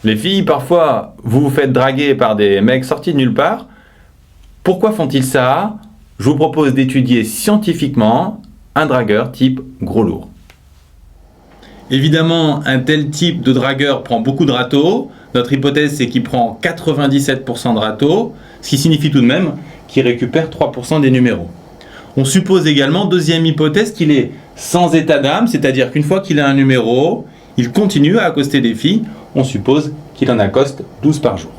Les filles, parfois, vous vous faites draguer par des mecs sortis de nulle part. Pourquoi font-ils ça? Je vous propose d'étudier scientifiquement un dragueur type gros lourd. Évidemment, un tel type de dragueur prend beaucoup de râteaux. Notre hypothèse, c'est qu'il prend 97% de râteaux, ce qui signifie tout de même qu'il récupère 3% des numéros. On suppose également, deuxième hypothèse, qu'il est sans état d'âme, c'est-à-dire qu'une fois qu'il a un numéro, il continue à accoster des filles. On suppose qu'il en accoste 12 par jour.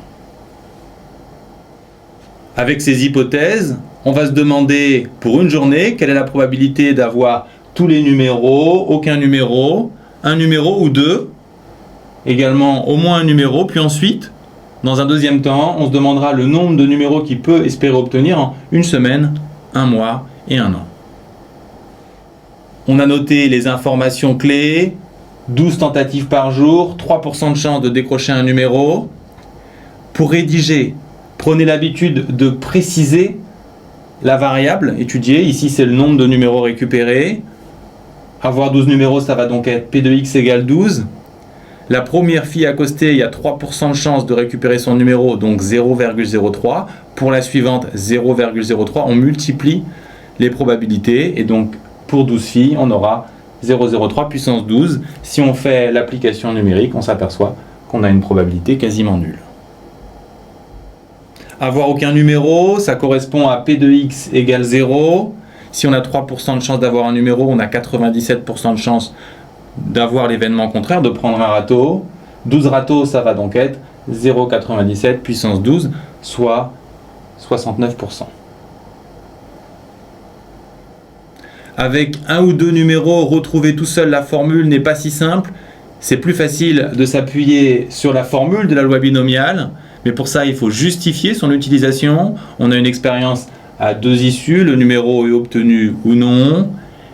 Avec ces hypothèses, on va se demander pour une journée quelle est la probabilité d'avoir tous les numéros, aucun numéro, un numéro ou deux, également au moins un numéro, puis ensuite, dans un deuxième temps, on se demandera le nombre de numéros qu'il peut espérer obtenir en une semaine, un mois et un an. On a noté les informations clés, 12 tentatives par jour, 3% de chance de décrocher un numéro. Pour rédiger, prenez l'habitude de préciser la variable étudiée. Ici, c'est le nombre de numéros récupérés. Avoir 12 numéros, ça va donc être P de X égale 12. La première fille accostée, il y a 3% de chance de récupérer son numéro, donc 0,03. Pour la suivante, 0,03. On multiplie les probabilités et donc pour 12 filles, on aura 0,03 puissance 12. Si on fait l'application numérique, on s'aperçoit qu'on a une probabilité quasiment nulle. Avoir aucun numéro, ça correspond à P de X égale 0. Si on a 3% de chance d'avoir un numéro, on a 97% de chance d'avoir l'événement contraire, de prendre un râteau. 12 râteaux, ça va donc être 0,97 puissance 12, soit 69%. Avec un ou deux numéros, retrouver tout seul la formule n'est pas si simple. C'est plus facile de s'appuyer sur la formule de la loi binomiale, mais pour ça, il faut justifier son utilisation. On a une expérience à deux issues, le numéro est obtenu ou non.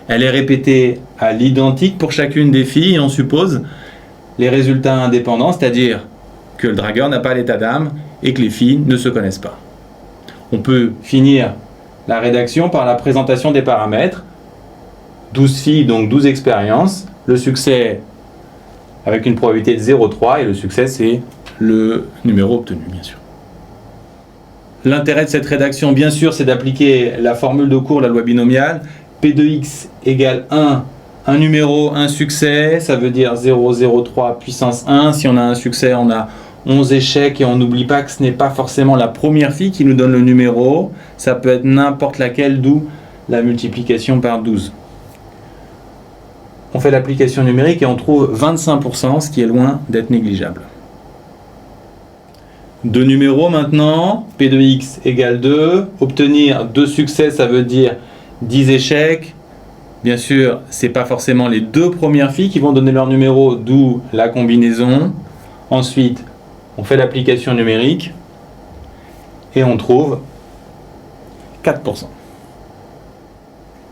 Elle est répétée à l'identique pour chacune des filles et on suppose les résultats indépendants, c'est-à-dire que le dragueur n'a pas l'état d'âme et que les filles ne se connaissent pas. On peut finir la rédaction par la présentation des paramètres. 12 filles, donc 12 expériences. Le succès avec une probabilité de 0,3 et le succès, c'est le numéro obtenu, bien sûr. L'intérêt de cette rédaction, bien sûr, c'est d'appliquer la formule de cours, la loi binomiale. P de X égale 1, un numéro, un succès, ça veut dire 0,03 puissance 1. Si on a un succès, on a 11 échecs et on n'oublie pas que ce n'est pas forcément la première fille qui nous donne le numéro. Ça peut être n'importe laquelle, d'où la multiplication par 12. On fait l'application numérique et on trouve 25%, ce qui est loin d'être négligeable. Deux numéros maintenant, P de X égale 2. Obtenir 2 succès, ça veut dire 10 échecs. Bien sûr, ce n'est pas forcément les deux premières filles qui vont donner leur numéro, d'où la combinaison. Ensuite, on fait l'application numérique et on trouve 4%.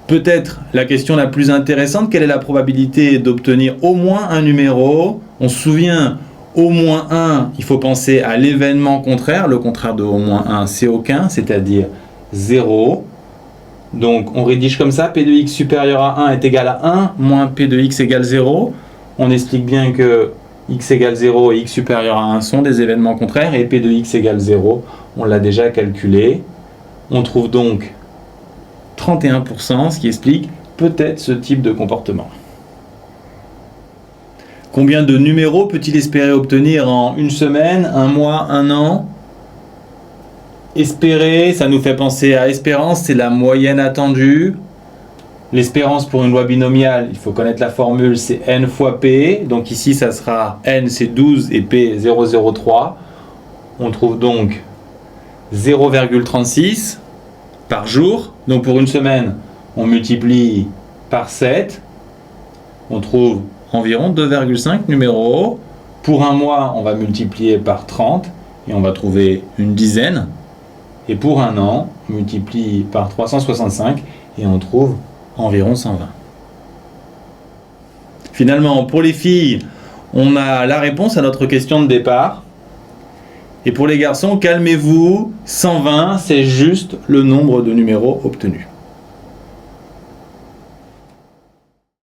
Peut-être la question la plus intéressante, quelle est la probabilité d'obtenir au moins un numéro? On se souvient, au moins 1, il faut penser à l'événement contraire. Le contraire de au moins 1, c'est aucun, c'est-à-dire 0. Donc on rédige comme ça, P de X supérieur à 1 est égal à 1, moins P de X égale 0. On explique bien que X égale 0 et X supérieur à 1 sont des événements contraires, et P de X égale 0, on l'a déjà calculé. On trouve donc 31%, ce qui explique peut-être ce type de comportement. Combien de numéros peut-il espérer obtenir en une semaine, un mois, un an? Espérer, ça nous fait penser à espérance, c'est la moyenne attendue. L'espérance pour une loi binomiale, il faut connaître la formule, c'est n fois p. Donc ici, ça sera n, c'est 12 et p, 0,03. On trouve donc 0,36 par jour. Donc pour une semaine, on multiplie par 7. On trouve environ 2,5 numéros. Pour un mois, on va multiplier par 30 et on va trouver une dizaine. Et pour un an, on multiplie par 365 et on trouve environ 120. Finalement, pour les filles, on a la réponse à notre question de départ. Et pour les garçons, calmez-vous, 120, c'est juste le nombre de numéros obtenus.